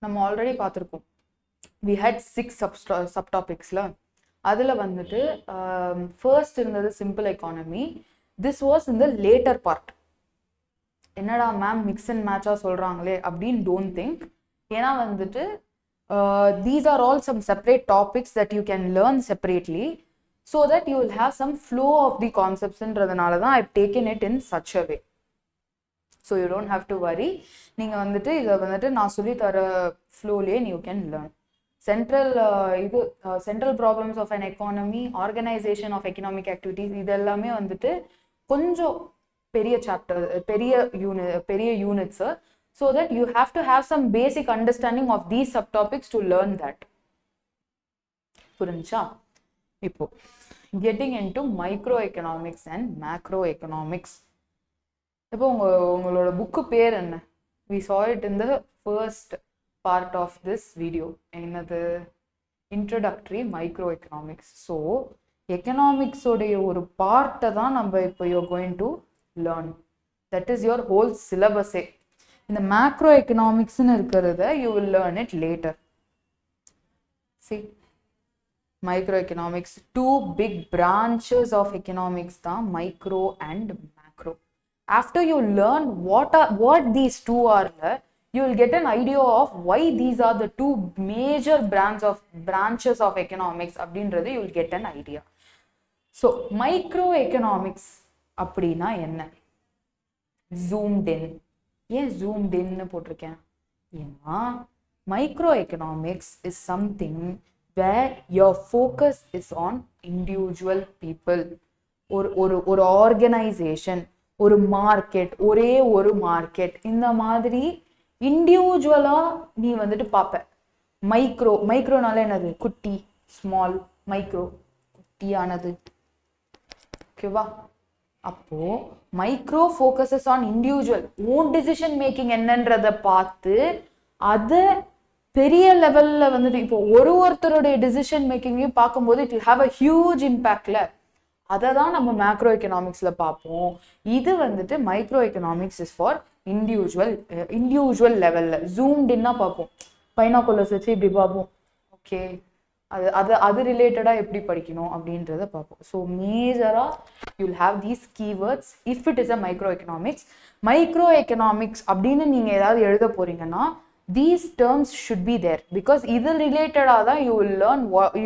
நம்ம ஆல்ரெடி பார்த்துருக்கோம். We had 6 subtopics la. அதுல வந்துட்டு first இருந்தது simple economy. This was in the later part. என்னடா மேம் மிக்ஸ் அண்ட் மேட்சா சொல்றாங்களே அப்படின்னு don't think. ஏன்னா வந்துட்டு these are all some separate topics that you can learn separately so that you will have some flow of the concepts ன்றதுனால தான் I've taken it in such a way. So you don't have to worry. நீங்க வந்துட்டு இத வந்துட்டு நான் சொல்லி தர flowலயே you can learn. Central problems of an economy, organization of economic activities, இது எல்லாமே வந்துட்டு கொஞ்சம் பெரிய சாப்டர், பெரிய units, so that you have to have some basic understanding of these subtopics to learn that. புரிஞ்சா? இப்போ getting into microeconomics and macroeconomics. இப்போ உங்களோட புக்கு பேர் என்ன? We saw it in the first part of this video. என்னது? Introductory microeconomics. So economics உடைய ஒரு பார்ட்டை தான் நம்ம இப்போ you're going to learn. That is your whole syllabus. இந்த macroeconomics ன்னு இருக்கிறத you will learn it later. See, microeconomics, two big branches of economics தான் micro and macro. After you learn what these two are, you will get an idea of why these are the two major branches of economics. அப்படின்றது you will get an idea. So microeconomics அப்படின்னா என்ன? Zoomed in. ஏன் zoomed in போட்டிருக்கேன்? ஏன்னா microeconomics is something where your focus is on individual people. ஒரு organisation, ஒரு market, ஒரே ஒரு மார்க்கெட், இந்த மாதிரி இண்டிவிஜுவலா நீ வந்துட்டு பார்ப்ப. மைக்ரோனால என்னது? குட்டி, ஸ்மால், மைக்ரோ குட்டியானது. ஓகேவா? அப்போ micro focuses on individual own decision making என்னன்றத பார்த்து அது பெரிய லெவல்ல வந்துட்டு இப்போ ஒருத்தருடைய டிசிஷன் மேக்கிங்கையும் பார்க்கும்போது it will have a huge இம்பாக்ட்ல. அதை தான் நம்ம மேக்ரோ எக்கனாமிக்ஸ்ல பார்ப்போம். இது வந்துட்டு micro economics is for individual லெவல்ல ஜூம்ட் இன்னா பார்ப்போம். பைனாகுலர்ஸ் வச்சு இப்படி பார்ப்போம். ஓகே, அது ரிலேட்டடா எப்படி படிக்கணும் அப்படின்றத பார்ப்போம். ஸோ மேஜரா you will have these keywords if it is a micro economics. Micro economics அப்படின்னு நீங்க ஏதாவது எழுத போறீங்கன்னா these terms should be there because either related ஆ தான் you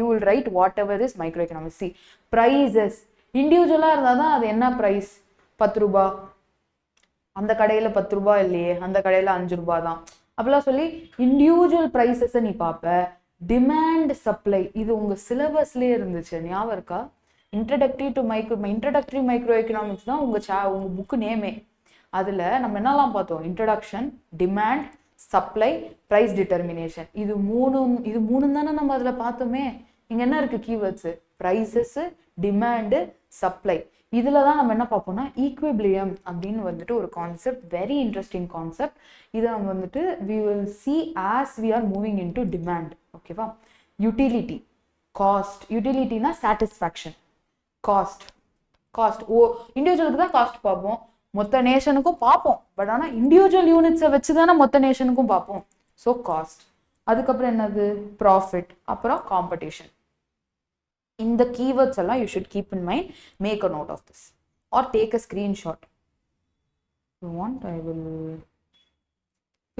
will write whatever is microeconomics. See, prices individual ஆ இருந்தா தான் அது என்ன price? 10 ரூபாய், அந்த கடையில 10 ரூபாய் இல்லையே, அந்த கடையில 5 ரூபாய் தான், அப்படிலாம் சொல்லி இண்டிவிஜுவல் prices நீ பாப்ப. டிமாண்ட் சப்ளை இது உங்க சிலபஸ்லயே இருந்துச்சு, ஞாபகம் இருக்கா? இன்ட்ரடக்டரி மைக்ரோ எக்கனாமிக்ஸ் தான் உங்க புக்கு நேமே. அதுல நம்ம என்னெல்லாம் பார்த்தோம்? Introduction, demand, supply, price determination. இது மூணும் தானே நம்ம அதுல பார்த்தோமே. இங்க என்ன இருக்கு? Keywords, prices, demand, supply. இதுல தான் நம்ம என்ன பார்ப்போம்னா ஈக்விபிலியம் அப்படின்னு வந்துட்டு ஒரு கான்செப்ட், வெரி இன்ட்ரெஸ்டிங் கான்செப்ட். இதை நம்ம வந்துட்டு we will see as we are moving into demand. ஓகேவா? Utility, cost. யூட்டிலிட்டினா சாட்டிஸ்ஃபேக்ஷன். காஸ்ட் இண்டிவிஜுவலுக்கு தான் காஸ்ட் பார்ப்போம், மொத்த நேஷனுக்கும் பார்ப்போம். பட் ஆனால் இண்டிவிஜுவல் யூனிட்ஸை வச்சு தானே மொத்த நேஷனுக்கும் பார்ப்போம். So cost. அதுக்கப்புறம் என்னது? ப்ராஃபிட். அப்புறம் காம்படிஷன். இந்த keywords எல்லாம் you should keep in mind. Make a note of this or take a screenshot. If you want, I will.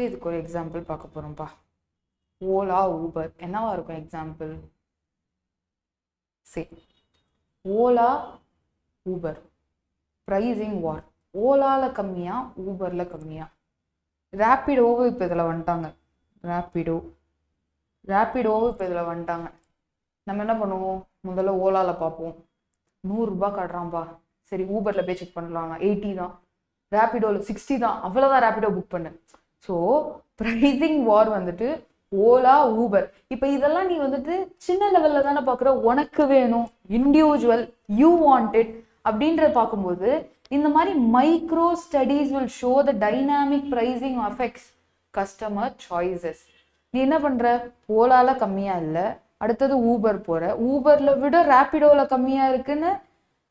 இதுக்கு ஒரு எக்ஸாம்பிள் பார்க்க போறோம்ப்பா. ஓலா, ஊபர் என்னவா இருக்கும் எக்ஸாம்பிள்? சரி, ஓலா, ஊபர் ப்ரைசிங் வார். ஓலால கம்மியா, ஊபர்ல கம்மியா? ரேப்பிடோவும் இப்போ இதில் வந்துட்டாங்க. ரேப்பிடோவும் இப்போ இதில் வந்துட்டாங்க. நம்ம என்ன பண்ணுவோம்? முதல்ல ஓலால பார்ப்போம். 100 ரூபாய் காட்டுறான்பா, சரி ஊபர்ல போய் செக் பண்ணலாம், 80 தான். ரேப்பிடோல 60 தான், அவ்வளோதான், ரேப்பிடோ புக் பண்ணு. ஸோ ப்ரைசிங் வார் வந்துட்டு ஓலா, ஊபர். இப்போ இதெல்லாம் நீ வந்துட்டு சின்ன லெவல்ல தானே பார்க்குற. உனக்கு வேணும், இண்டிவிஜுவல், யூ வாண்ட் இட் அப்படின்றத பார்க்கும்போது இந்த மாதிரி micro studies will show the dynamic pricing affects customer choices. நீ என்ன பண்ற? ஓலால கம்மியா இல்லை, அடுத்தது ஊபர் போற, ஊபர்ல விட ரேப்பிடோல கம்மியா இருக்குன்னு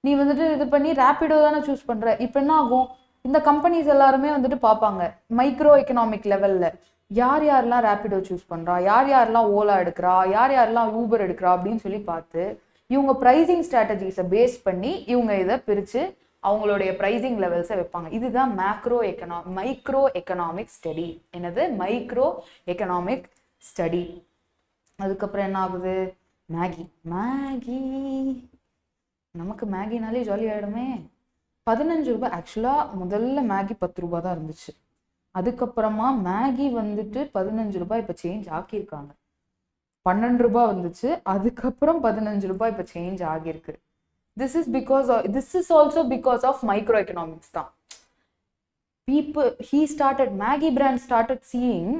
நீ வந்துட்டு இது பண்ணி ரேப்பிடோ தானே சூஸ் பண்ற. இப்போ என்ன ஆகும்? இந்த கம்பெனிஸ் எல்லாருமே வந்துட்டு பார்ப்பாங்க மைக்ரோ எக்கனாமிக் லெவல்ல யார் யாரெல்லாம் ரேபிடோ சூஸ் பண்றா, யார் யாரெல்லாம் ஓலா எடுக்கிறா, யார் யாரெல்லாம் ஊபர் எடுக்கிறா அப்படின்னு சொல்லி பார்த்து இவங்க ப்ரைசிங் ஸ்ட்ராட்டஜிஸை பேஸ் பண்ணி இவங்க இதை பிரித்து அவங்களுடைய ப்ரைசிங் லெவல்ஸை வைப்பாங்க. இதுதான் மைக்ரோ எக்கனாமிக் ஸ்டடி. என்னது? Micro economic study. அதுக்கப்புறம் என்ன ஆகுது? மேகி. நமக்கு மேகினாலே ஜாலி ஆகிடுமே. 15 ரூபாய். ஆக்சுவலாக முதல்ல மேகி 10 ரூபாய் தான் இருந்துச்சு. அதுக்கப்புறமா மேகி வந்துட்டு 15 ரூபாய் இப்போ சேஞ்ச் ஆக்கியிருக்காங்க. 12 ரூபாய் வந்துச்சு, அதுக்கப்புறம் 15 ரூபாய் இப்போ சேஞ்ச் ஆகியிருக்கு. this is also because of microeconomics தான். Maggie brand started seeing,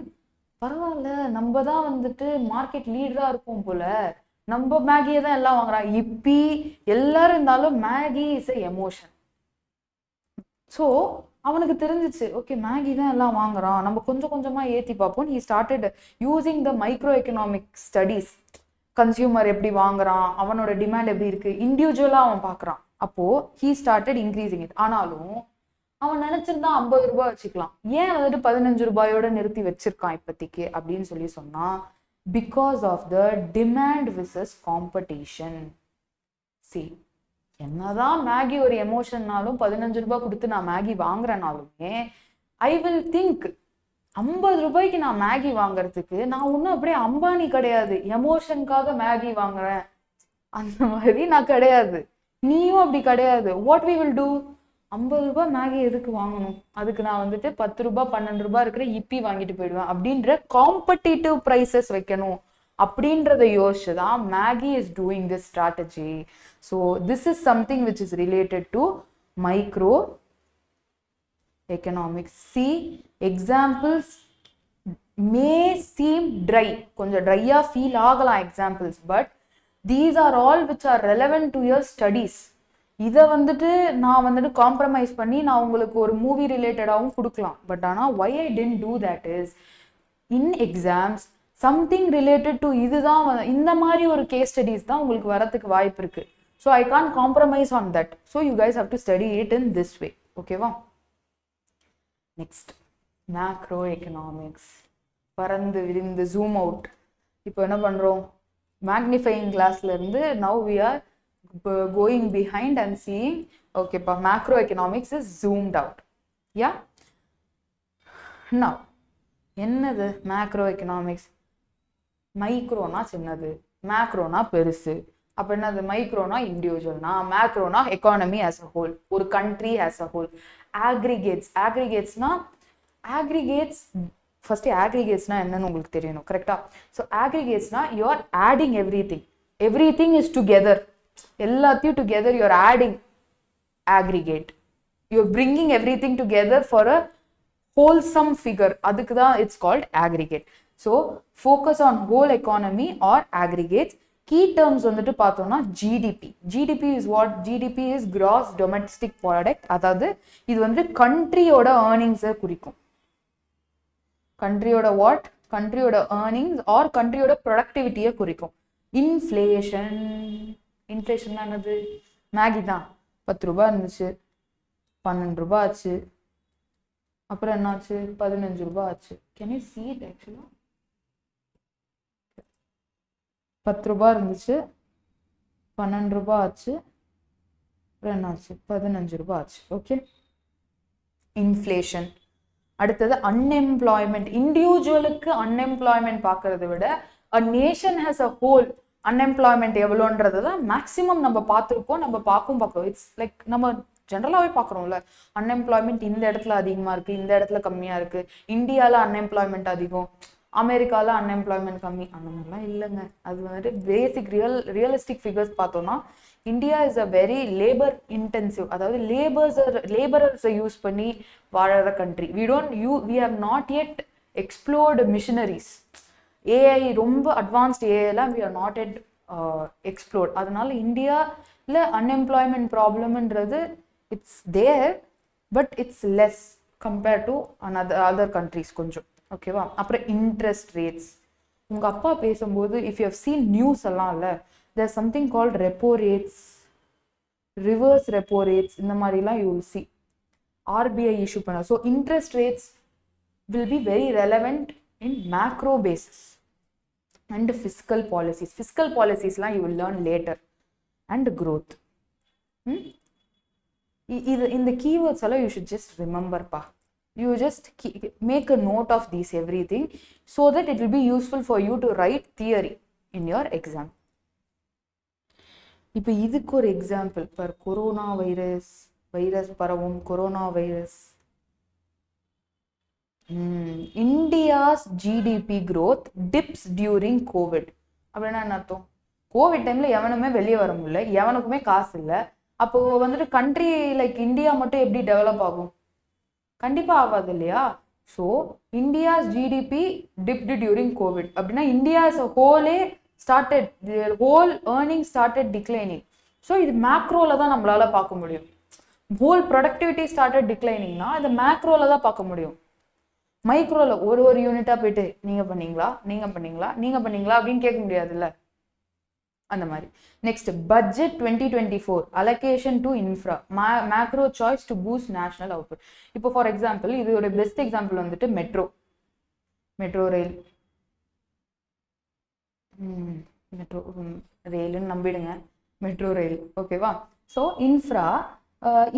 பரவாயில்ல நம்ம தான் வந்துட்டு மார்க்கெட் லீடரா இருக்கும் போல, நம்ம மேகியை தான் எல்லாம் வாங்குறாங்க. இப்பி எல்லாரும் இருந்தாலும் Maggi is a emotion. So அவனுக்கு தெரிஞ்சிச்சு, ஓகே மேகி தான் எல்லாம் வாங்குறான், நம்ம கொஞ்சம் கொஞ்சமா ஏற்றி பார்ப்போம். he started using the microeconomic studies. Consumer எப்படி வாங்குறான், அவனோட டிமாண்ட் எப்படி இருக்கு, இண்டிவிஜுவலா அவன் பார்க்குறான். அப்போ he started increasing it. ஆனாலும் அவன் நினைச்சிருந்தா 50 ரூபாய் வச்சுக்கலாம், ஏன் வந்துட்டு 15 ரூபாயோட நிறுத்தி வச்சிருக்கான் இப்போதைக்கு அப்படின்னு சொல்லி சொன்னா, because of the demand versus competition. See, என்னதான் மேகி ஒரு எமோஷன்னாலும் 15 ரூபாய் கொடுத்து நான் மேகி வாங்குறேனாலுமே ஐ வில் திங்க் 50 ரூபாய்க்கு நான் மேகி வாங்குறதுக்கு நான் ஒன்றும் அப்படியே அம்பானி கிடையாது, எமோஷனுக்காக மேகி வாங்குறேன் அந்த மாதிரி நான் கிடையாது, நீயும் அப்படி கிடையாது. What we will do? 50 ரூபாய் மேகி எதுக்கு வாங்கணும், அதுக்கு நான் வந்துட்டு 10 ரூபாய் 12 ரூபாய் இருக்கிற இப்பி வாங்கிட்டு போயிடுவேன் அப்படின்ற காம்படிட்டிவ் ப்ரைசஸ் வைக்கணும் அப்படின்றத யோசிச்சு தான் Maggi is doing this strategy. So this is something which is related to microeconomics. See, examples may seem dry, கொஞ்சம் ட்ரையா ஃபீல் ஆகலாம் examples, but these are all which are relevant to your studies. இதை வந்துட்டு நான் வந்துட்டு compromise பண்ணி நான் உங்களுக்கு ஒரு மூவி ரிலேட்டடாகவும் கொடுக்கலாம். பட் ஆனால் why I didn't do that is, in exams something related to இதுதான் இந்த மாதிரி ஒரு கேஸ் ஸ்டடீஸ் தான் உங்களுக்கு வரதுக்கு வாய்ப்பு இருக்கு. So I can't compromise on that. So you guys have to study it in this way. ஓகேவா? Next macro economics. பறந்து விரிந்து ஜூம் அவுட். இப்போ என்ன பண்றோம்? மேக்னிஃபையிங் கிளாஸ்ல இருந்து now we are going behind and seeing, okay pa, macroeconomics is zoomed out. Yeah, now என்னது macroeconomics? மைக்ரோனா சின்னது, மேக்ரோனா பெருசு. அப்ப என்னது? மைக்ரோனா இண்டிவிஜுவல்னா, மேக்ரோனா எக்கானமி ஆஸ் அ ஹோல், ஒரு country as a whole. aggregates first aggregatesனா என்னன்னு உங்களுக்கு தெரியணும், கரெக்டா? ஸோ aggregatesனா you are adding everything is together. எல்லாத்தையும் together you are adding, aggregate. You are bringing everything together for a wholesome figure. அதுக்கு தான் it's called aggregate. So focus on whole economy or aggregates. Key terms வந்துட்டு பார்த்தோம்னா GDP is what? GDP is gross domestic product. அதாவது இது வந்து கண்ட்ரியோட ஏர்னிங்ஸை குறிக்கும். கண்ட்ரியோட what? கண்ட்ரியோட earnings R கண்ட்ரியோட ப்ரொடக்டிவிட்டியை குறிக்கும். இன்ஃப்ளேஷன்னா என்னது? மேகி தான். 10 ரூபாய் இருந்துச்சு, 12 ரூபாய் ஆச்சு, அப்புறம் என்ன ஆச்சு? 15 ரூபாய் ஆச்சு. Can you see it? ஆக்சுவலா 10 ரூபாய் இருந்துச்சு, 12 ரூபாய் ஆச்சு, அப்புறம் என்ன ஆச்சு? 15 ரூபாய் ஆச்சு. Okay, inflation. அடுத்தது அன்எம்ப்ளாய்மெண்ட். இண்டிவிஜுவலுக்கு அன்எம்ப்ளாய்மெண்ட் பார்க்கறத விட a nation has a whole unemployment எவ்வளோன்றது தான் மேக்ஸிமம் நம்ம பார்த்துருக்கோம், நம்ம பார்ப்போம். இட்ஸ் லைக் நம்ம ஜென்ரலாகவே பார்க்குறோம்ல, அன்எம்ப்ளாய்மெண்ட் இந்த இடத்துல அதிகமாக இருக்குது, இந்த இடத்துல கம்மியாக இருக்குது. இந்தியாவில் அன்எம்ப்ளாய்மெண்ட் அதிகம், அமெரிக்காவில் அன்எம்ப்ளாய்மெண்ட் கம்மி, அந்த மாதிரிலாம் இல்லைங்க. அது வந்துட்டு பேசிக் ரியலிஸ்டிக் ஃபிகர்ஸ் பார்த்தோம்னா India is a very labour intensive, அதாவது லேபரர்ஸை யூஸ் பண்ணி வாழற country. we have not yet explored machineries. AI ரொம்ப அட்வான்ஸ்ட் ஏஐலாம் we are not yet explored. அதனால இந்தியாவில் அன்எம்ப்ளாய்மெண்ட் ப்ராப்ளம்ன்றது it's there, but it's less compared to other countries கொஞ்சம். ஓகேவா? அப்புறம் இன்ட்ரெஸ்ட் ரேட்ஸ். உங்கள் அப்பா பேசும்போது if you have seen news எல்லாம் இல்லை, there something called repo rates, reverse repo rates, இந்த மாதிரிலாம் you will see. RBI issue பண்ண. So interest rates will be very relevant in macro basis. And fiscal policies. Fiscal policies la you will learn later. And growth. In the keywords alla you should just remember pa. You just make a note of these everything so that it will be useful for you to write theory in your exam. இப்போ இதுக்கு ஒரு example பார், corona virus பரவும் corona virus. India's GDP growth dips during Covid. அப்படின்னா என்ன அர்த்தம்? Covid டைம்ல எவனுமே வெளியே வர முடியல, எவனுக்குமே காசு இல்லை. அப்போ வந்துட்டு கண்ட்ரி லைக் இந்தியா மட்டும் எப்படி டெவலப் ஆகும்? கண்டிப்பா ஆகாது இல்லையா? So India's GDP dipped during Covid அப்படின்னா India's ஹோலே started, their whole earnings started declining. So இது மேக்ரோல தான் நம்மளால பார்க்க முடியும். whole productivity started declining னா இது மேக்ரோல தான் பார்க்க முடியும். மைக்ரோல ஒரு யூனிட்டா போயிட்டு நீங்க பண்ணீங்களா அப்படின்னு கேட்க முடியாதுல்ல, அந்த மாதிரி. Next budget 2024 allocation to infra macro choice to boost national output. இப்போ ஃபார் எக்ஸாம்பிள் இதோட பெஸ்ட் எக்ஸாம்பிள் வந்துட்டு மெட்ரோ ரயில் ரயில்னு நம்பிடுங்க, மெட்ரோ ரயில் ஓகேவா. ஸோ இன்ஃப்ரா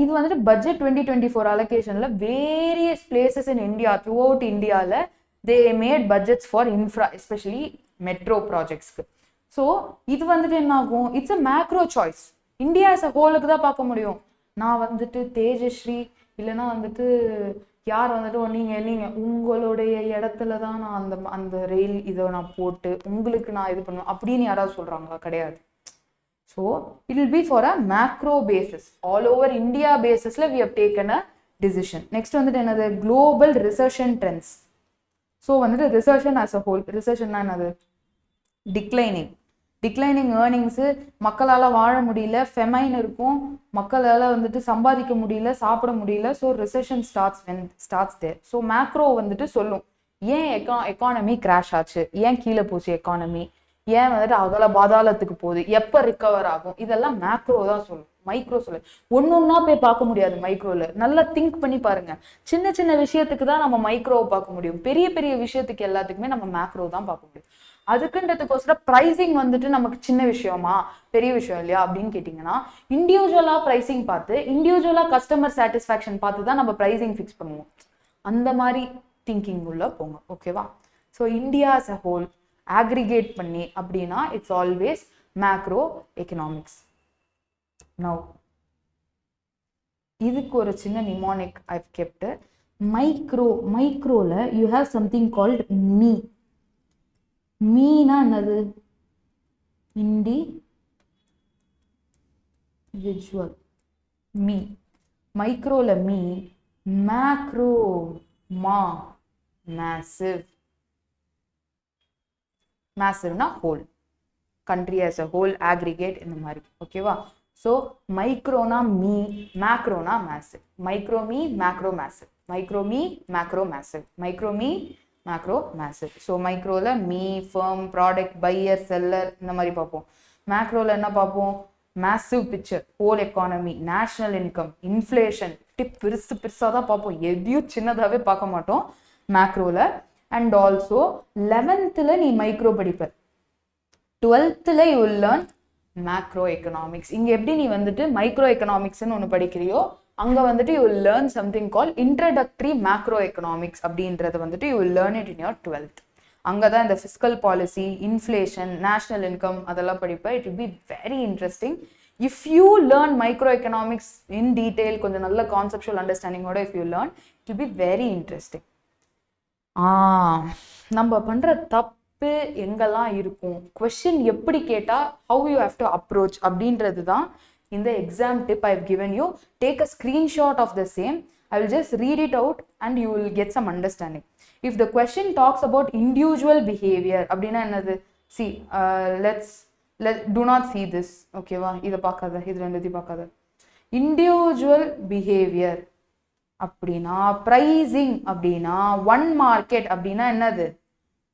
இது வந்துட்டு பட்ஜெட் 2024 அலோகேஷன்ல various places in India throughout இந்தியாவில் they made budgets for infra especially metro ப்ராஜெக்ட்ஸ்க்கு. ஸோ இது வந்துட்டு என்ன ஆகும்? It's a macro choice. India as a ஹோலுக்கு தான் பார்க்க முடியும். நான் வந்துட்டு தேஜஸ்ரீ இல்லைன்னா வந்துட்டு யார் வந்துட்டு நீங்கள் உங்களுடைய இடத்துல தான் நான் அந்த ரயில் இதை நான் போட்டு உங்களுக்கு நான் இது பண்ணுவேன் அப்படின்னு யாராவது சொல்கிறாங்களா? கிடையாது. So it will be for a macro basis. All over India பேசிஸில் we have taken a decision. Next வந்துட்டு என்னது? Global ரிசர்ஷன் trends. ஸோ வந்துட்டு ரிசர்ஷன் ஆஸ் அ ஹோல். ரிசர்ஷன்னா என்னது? டிக்ளைனிங் ஏர்னிங்ஸு, மக்களால் வாழ முடியல, ஃபெமைன் இருக்கும், மக்களால் வந்துட்டு சம்பாதிக்க முடியல, சாப்பிட முடியல. So recession starts there. So macro வந்துட்டு சொல்லும் ஏன் எக்கானமி கிராஷ் ஆச்சு, ஏன் கீழே போச்சு எக்கானமி, ஏன் வந்துட்டு அகல பாதாளத்துக்கு போகுது, எப்போ ரிகவர் ஆகும், இதெல்லாம் மேக்ரோ தான் சொல்லும். மைக்ரோ சொல்லு ஒன்னொன்னா போய் பார்க்க முடியாது. மைக்ரோல நல்லா திங்க் பண்ணி பாருங்க. சின்ன சின்ன விஷயத்துக்கு தான் நம்ம மைக்ரோவை பார்க்க முடியும், பெரிய பெரிய விஷயத்துக்கு எல்லாத்துக்குமே நம்ம மேக்ரோ தான் பார்க்க முடியும். அதுக்குன்றதுக்கோசரம் ப்ரைசிங் வந்துட்டு நமக்கு சின்ன விஷயமா பெரிய விஷயம் இல்லையா அப்படின்னு கேட்டிங்கன்னா, இண்டிவிஜுவலா ப்ரைசிங் பார்த்து இண்டிவிஜுவலா கஸ்டமர் சாட்டிஸ்ஃபேக்ஷன் பார்த்து தான் நம்ம ப்ரைசிங் ஃபிக்ஸ் பண்ணுவோம். அந்த மாதிரி திங்கிங் உள்ள போங்க, ஓகேவா. So India as a whole aggregate பண்ணி அப்படின்னா it's always macro economics. Now இதுக்கு ஒரு சின்ன mnemonic I've kept. மைக்ரோல you have something called Meena என்னது? Individual me. மைக்ரோல me, macro மேசிவ்னா whole, country as a whole, aggregate இந்த மாதிரி, ஓகேவா. So மைக்ரோனா me, மேக்ரோனா massive. Micro me, macro massive. Micro me, macro massive. Micro me, macro massive. So மைக்ரோல me, firm, product, pier, seller இந்த மாதிரி பார்ப்போம். மேக்ரோல என்ன பார்ப்போம்? Massive picture, whole economy, national income, inflation, பெருசாக தான் பார்ப்போம், எதையும் சின்னதாகவே பார்க்க மாட்டோம் மேக்ரோல. அண்ட் ஆல்சோ 11th நீ மைக்ரோ படிப்ப, 12th you will learn macro economics. இங்கே எப்படி நீ வந்துட்டு மைக்ரோ எக்கனாமிக்ஸ்ன்னு ஒன்று படிக்கிறியோ அங்கே வந்துட்டு you will learn something call introductory macro economics அப்படின்றது வந்துட்டு you will learn it in your 12th. அங்கே தான் இந்த fiscal policy, inflation, national income அதெல்லாம் படிப்பேன். It will be very interesting. If you learn micro economics in detail, கொஞ்சம் நல்ல conceptual அண்டர்ஸ்டாண்டிங்கோட if you learn, it will be very interesting. நம்ம பண்ணுற தப்பு எங்கெல்லாம் இருக்கும், கொஸ்டின் எப்படி கேட்டால் how you have to approach அப்படின்றது தான் இந்த exam tip I have given you. Take a screenshot of the same. I will just read it out and you will get some understanding. If the question talks about individual behavior, அப்படின்னா என்னது? See, do not see this. ஓகேவா? இதை பார்க்காத, இது ரெண்டுத்தையும் பார்க்காத. Individual behavior அப்படின்னா, pricing அப்படின்னா, one market அப்படின்னா என்னது?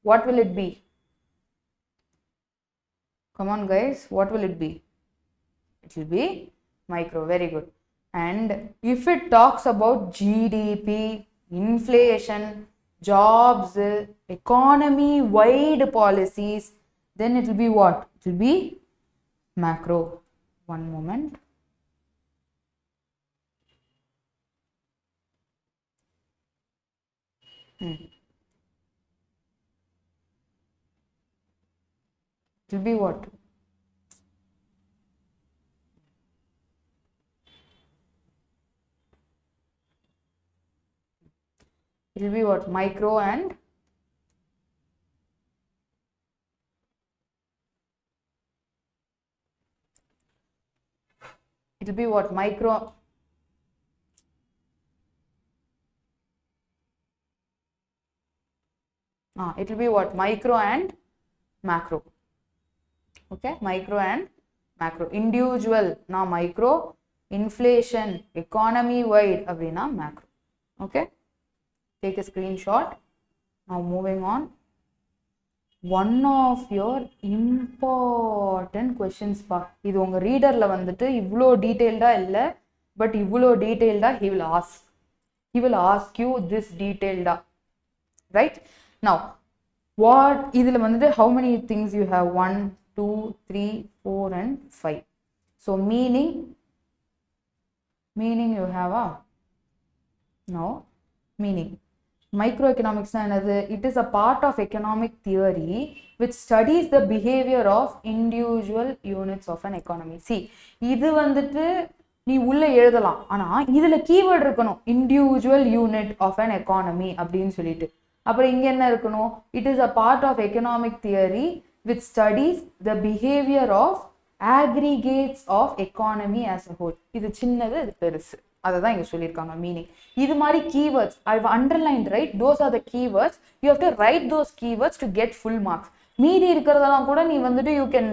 What will it be? Come on guys, what will it be? It will be micro. Very good. And if it talks about GDP, inflation, jobs, economy wide policies, then it will be what? It will be macro. One moment. It will be what? It will be what? Micro and it will be what? Micro. It will be what? Micro and macro. Okay, micro and macro. Individual na micro, inflation, economy wide அப்படினா macro. Okay, take a screenshot. Now moving on. One of your important questions pa. இது உங்க ரீடர்ல வந்துட்டு இவ்ளோ டீடைல்டா இல்ல, but இவ்ளோ டீடைல்டா he will ask. He will ask you this detailed, right? Now, what இதுல வந்துட்டு how many things you have? 1, 2, 3, 4 and 5. So meaning you have a no meaning. Microeconomics na enadhu? It is a part of economic theory which studies the behavior of individual units of an economy. See, இது வந்துட்டு நீ உள்ள எழுதலாம், ஆனா இதுல keyword இருக்கணும், individual unit of an economy அப்படின்னு சொல்லிட்டு. அப்புறம் இங்க என்ன இருக்கணும்? It is a part of economic theory which studies the behavior of aggregates of economy as a whole. இது சின்னது, இது பெருசு, அததான் இங்க சொல்லியிருக்காங்க மீனிங். இது மாதிரி keywords I've underlined, right? Those are the keywords. You have to write those keywords to get full marks. மீதி இருக்கிறதெல்லாம் கூட நீ வந்துட்டு you can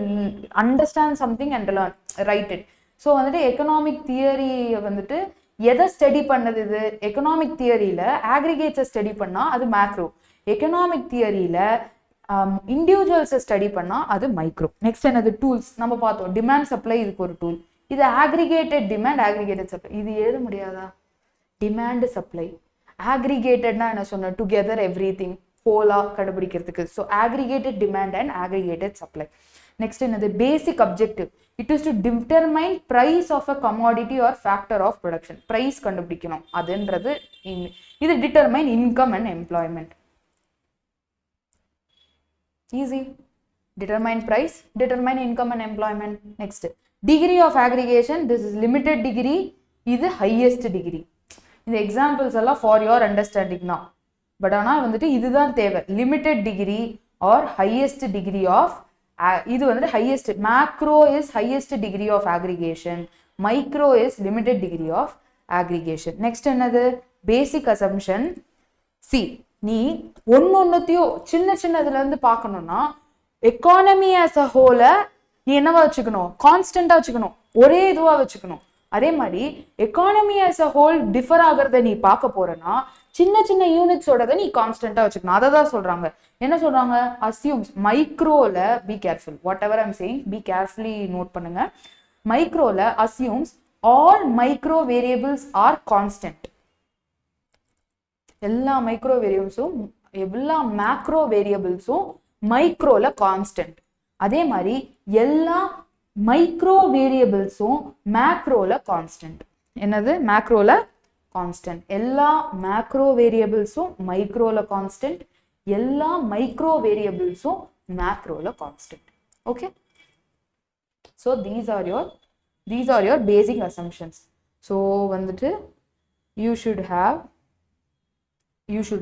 understand something and learn, write it. So வந்துட்டு economic theory வந்துட்டு எதை ஸ்டடி பண்ணது? இது எக்கனாமிக் தியரியில ஆக்ரிகேட்ஸை ஸ்டடி பண்ணா அது மேக்ரோ, எக்கனாமிக் தியரியில இண்டிவிஜுவல்ஸை ஸ்டடி பண்ணா அது மைக்ரோ. நெக்ஸ்ட் என்னது? டூல்ஸ் நம்ம பார்த்தோம். டிமாண்ட் சப்ளை இதுக்கு ஒரு டூல். இது ஆக்ரிகேட்டட் டிமாண்ட், ஆக்ரிகேட்டட் சப்ளை. இது எழுத முடியாதா? டிமாண்ட் சப்ளை ஆக்ரிகேட்டட்னா என்ன சொன்ன? டுகெதர் எவ்ரி திங், ஹோலா கண்டுபிடிக்கிறதுக்கு. So aggregated demand and aggregated supply. Next என்னது? Basic objective. It is to determine price of a commodity or factor of production. Price கண்டுபிடிக்கணும், அதுன்றது இது determine income and employment. Easy. Determine price, determine income and employment. Next, degree of aggregation. This is limited degree, இது highest degree. இந்த examples எல்லாம் for your understanding now. But ஆனால் வந்துட்டு இதுதான் தேவை. limited degree or highest degree of இது வந்து highest. macro is highest degree of aggregation, micro is limited degree of aggregation. Next என்னது? basic assumption. See, நீ ஒன்னொன்னுத்தையும் சின்னதுல இருந்து பார்க்கணும்னா எக்கானமி as a whole நீ என்னவா வச்சுக்கணும்? கான்ஸ்டன்டா வச்சுக்கணும், ஒரே இதுவா வச்சுக்கணும். அதே மாதிரி economy as a whole differ ஆகிறத நீ பார்க்க போறனா சின்ன யூனிட்ஸோட நீ கான்ஸ்டன்டா வச்சுக்கணும். அதை தான் சொல்றாங்க. என்ன சொல்றாங்க? அசியூம்ஸ். மைக்ரோல be careful, whatever I'm saying, be carefully note பண்ணுங்க. மைக்ரோல assumes all micro variables are constant. எல்லா மைக்ரோ வேரியபிள்ஸும், எல்லா மேக்ரோ வேரியபிள்ஸும் மைக்ரோல கான்ஸ்டன்ட். அதே மாதிரி எல்லா மைக்ரோ வேரியபிள்ஸும் மேக்ரோல கான்ஸ்டன்ட். என்னது? மேக்ரோல கான்ஸ்டன்ட். எல்லா மேக்ரோ வேரியபிள்ஸும் மைக்ரோல கான்ஸ்டன்ட், எல்லா மைக்ரோ வேரியபிள்ஸும் மேக்ரோல constant. Okay, so these are your basic assumptions. So வந்துட்டு you should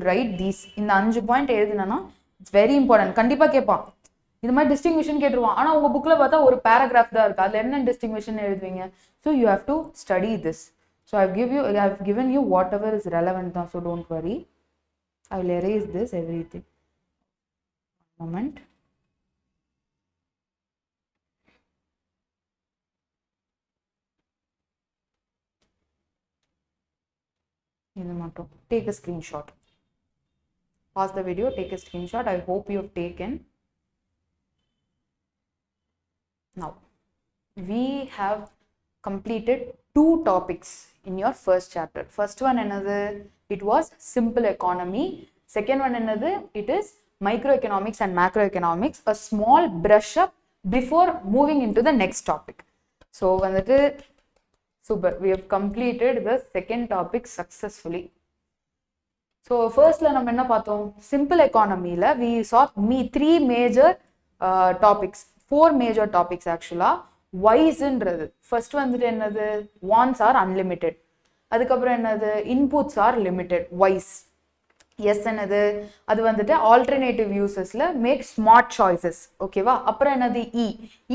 write these. இந்த 5 பாயிண்ட் எழுதுனா இட்ஸ் வெரி இம்பார்ட்டன்ட். கண்டிப்பா கேட்பான், இது மாதிரி டிஸ்டிங்விஷன் கேட்டுருவான். ஆனா உங்க புக்ல பார்த்தா ஒரு பேராகிராஃப் தான் இருக்கு, அதுல என்ன டிஸ்டிங்விஷன் எழுதுவீங்க? So you have to study this. So I've given you whatever is relevant தான், so don't worry. I will erase this everything. One moment. இது மட்டும் take a screenshot. Pause the video, take a screenshot. I hope you have taken. Now, we have completed 2 topics in your first chapter. First one another, it was simple economy. Second one என்னது, it is microeconomics and macroeconomics, a small brush up before moving into the next topic. So வந்துட்டு super, we have completed the second topic successfully. So firstல நம்ம என்ன பார்த்தோம், simple economyல we saw three major topics, four major topics actually. Why's-ன்றது first வந்துட்டு என்னது, wants are unlimited, அதுக்கப்புறம் என்னது, inputs are limited, why's. Yes என்னது, அது வந்துட்டு alternative usesல make smart choices, ஓகேவா. அப்புறம் என்னது,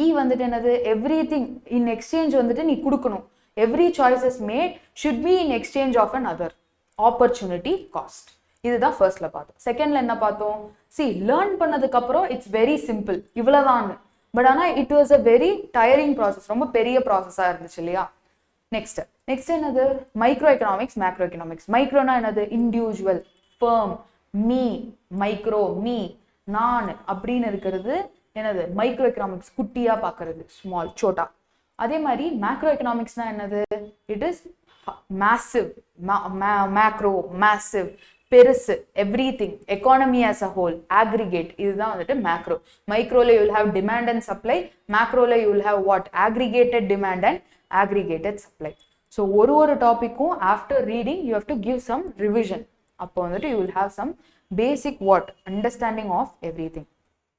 e வந்துட்டு என்னது, everything in exchange வந்துட்டு நீ கொடுக்கணும், every choice is made should be in exchange of another, opportunity cost. இதுதான் ஃபர்ஸ்ட்ல பார்த்தோம். செகண்ட்ல என்ன பார்த்தோம், see learn பண்ணதுக்கு அப்புறம் இட்ஸ் வெரி சிம்பிள், இவ்வளவுதான். பட் ஆனா it was a very tiring process, ரொம்ப பெரிய ப்ராசஸா இருந்துச்சு இல்லையா. நெக்ஸ்ட் என்னது, மைக்ரோ எக்கனாமிக்ஸ், மேக்ரோ எக்கனாமிக்ஸ். மைக்ரோனா என்னது, individual, firm, me, micro, me, நான் அப்படின்னு இருக்கிறது என்னது, மைக்ரோ எக்கனாமிக்ஸ், குட்டியா பாக்குறது, ஸ்மால், சோட்டா. அதே மாதிரி மேக்ரோ எக்கனாமிக்ஸ்னா என்னது, it is massive, macro, massive, பெருசு, everything, economy as a whole, aggregate. இதுதான் வந்துட்டு macro. Microல you will have demand and supply, macroல you will have what, aggregated demand and aggregated supply. So ஒரு டாபிக்கும் after reading you have to give some revision. அப்போ வந்துட்டு you will have some basic what, understanding of everything.